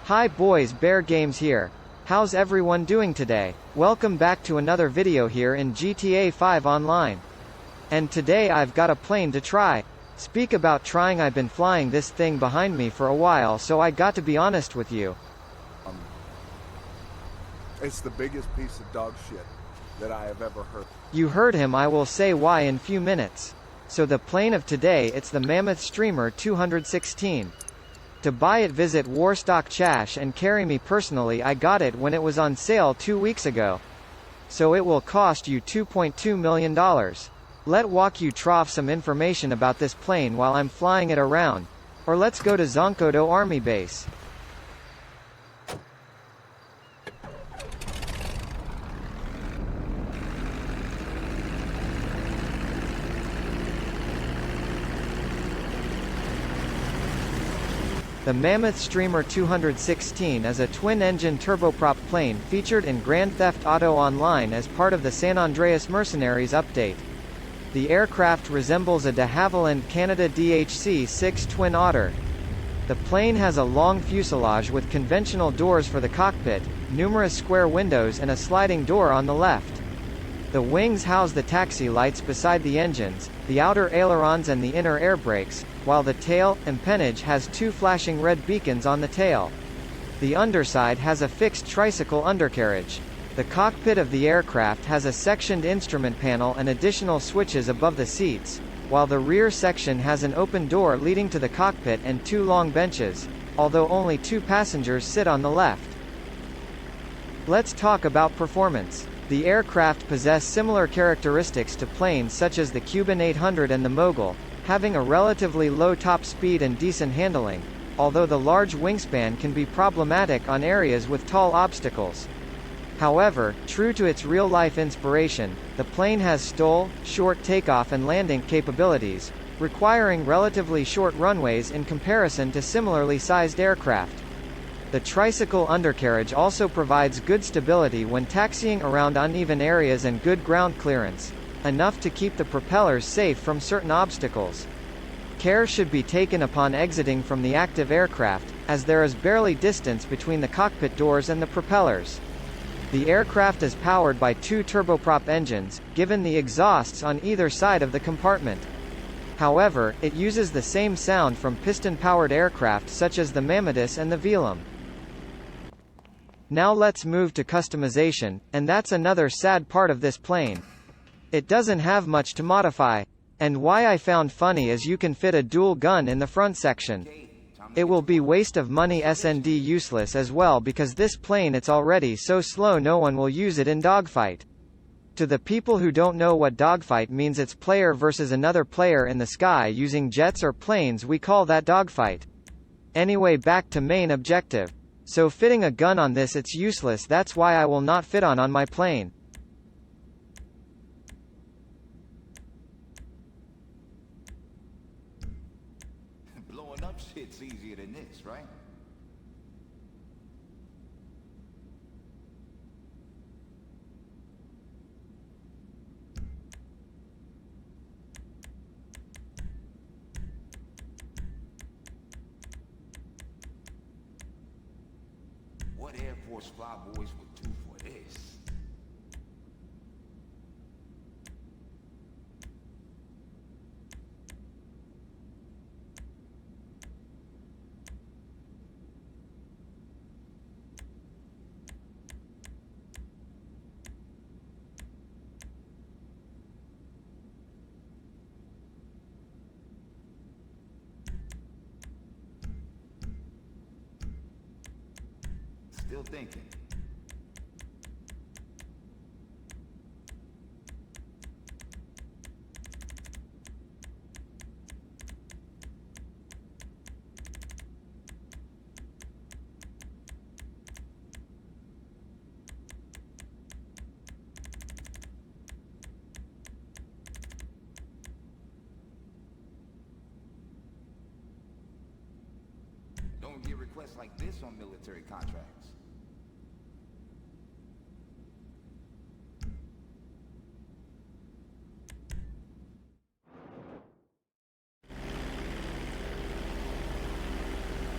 Hi boys, BearGames here. How's everyone doing today? Welcome back to another video here in GTA 5 Online. And today I've got a plane to try. Speak about trying, I've been flying this thing behind me for a while, so I got to be honest with you. It's the biggest piece of dog shit that I have ever heard. You heard him, I will say why in few minutes. So the plane of today, it's the Mammoth Streamer 216. To buy it visit Warstock Chash and carry me personally, I got it when it was on sale 2 weeks ago. So it will cost you $2.2 million. Let walk you trough some information about this plane while I'm flying it around. Or let's go to Zonkodo Army Base. The Mammoth Streamer 216 is a twin-engine turboprop plane featured in Grand Theft Auto Online as part of the San Andreas Mercenaries update. The aircraft resembles a de Havilland Canada DHC-6 Twin Otter. The plane has a long fuselage with conventional doors for the cockpit, numerous square windows and a sliding door on the left. The wings house the taxi lights beside the engines, the outer ailerons and the inner air brakes, while the tail, empennage has two flashing red beacons on the tail. The underside has a fixed tricycle undercarriage. The cockpit of the aircraft has a sectioned instrument panel and additional switches above the seats, while the rear section has an open door leading to the cockpit and two long benches, although only 2 passengers sit on the left. Let's talk about performance. The aircraft possess similar characteristics to planes such as the Cuban 800 and the Mogul, having a relatively low top speed and decent handling, although the large wingspan can be problematic on areas with tall obstacles. However, true to its real-life inspiration, the plane has STOL, short takeoff and landing capabilities, requiring relatively short runways in comparison to similarly sized aircraft. The tricycle undercarriage also provides good stability when taxiing around uneven areas and good ground clearance, enough to keep the propellers safe from certain obstacles. Care should be taken upon exiting from the active aircraft, as there is barely distance between the cockpit doors and the propellers. The aircraft is powered by 2 turboprop engines, given the exhausts on either side of the compartment. However, it uses the same sound from piston-powered aircraft such as the Mammoth and the Velum. Now let's move to customization, and that's another sad part of this plane. It doesn't have much to modify. And why I found funny is you can fit a dual gun in the front section. It will be waste of money SND useless as well because this plane it's already so slow no one will use it in dogfight. To the people who don't know what dogfight means, it's player versus another player in the sky using jets or planes, we call that dogfight. Anyway, back to main objective. So fitting a gun on this it's useless, that's why I will not fit on my plane. Blowing up shit's easier than this, right? What Air Force fly boys would do for this? Still thinking. Don't get requests like this on military contracts.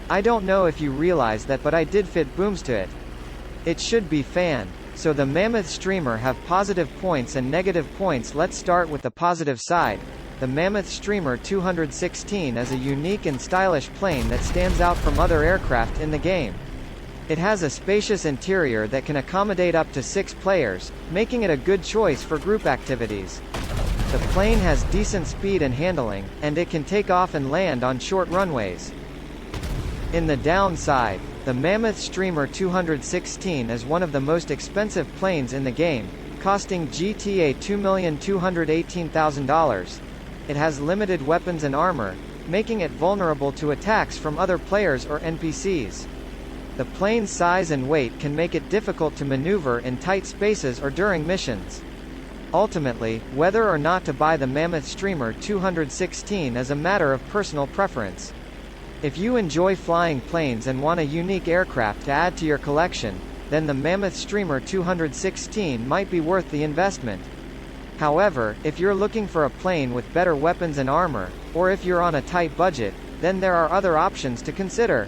I don't know if you realize that, but I did fit booms to it. It should be fan. So the Mammoth Streamer have positive points and negative points. Let's start with the positive side. The Mammoth Streamer 216 is a unique and stylish plane that stands out from other aircraft in the game. It has a spacious interior that can accommodate up to 6 players, making it a good choice for group activities. The plane has decent speed and handling, and it can take off and land on short runways. In the downside, the Mammoth Streamer 216 is one of the most expensive planes in the game, costing GTA $2,218,000. It has limited weapons and armor, making it vulnerable to attacks from other players or NPCs. The plane's size and weight can make it difficult to maneuver in tight spaces or during missions. Ultimately, whether or not to buy the Mammoth Streamer 216 is a matter of personal preference. If you enjoy flying planes and want a unique aircraft to add to your collection, then the Mammoth Streamer 216 might be worth the investment. However, if you're looking for a plane with better weapons and armor, or if you're on a tight budget, then there are other options to consider.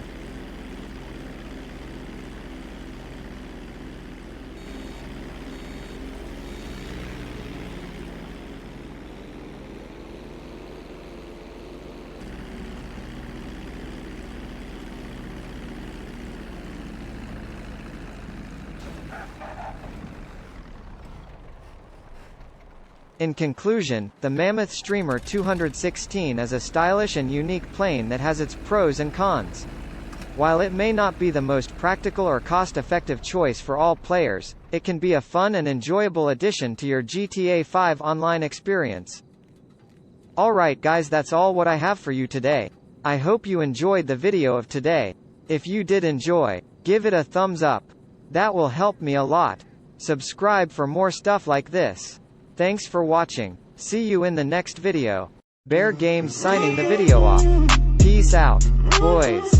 In conclusion, the Mammoth Streamer 216 is a stylish and unique plane that has its pros and cons. While it may not be the most practical or cost-effective choice for all players, it can be a fun and enjoyable addition to your GTA 5 online experience. Alright guys, that's all what I have for you today. I hope you enjoyed the video of today. If you did enjoy, give it a thumbs up. That will help me a lot. Subscribe for more stuff like this. Thanks for watching. See you in the next video. BearGames signing the video off. Peace out, boys.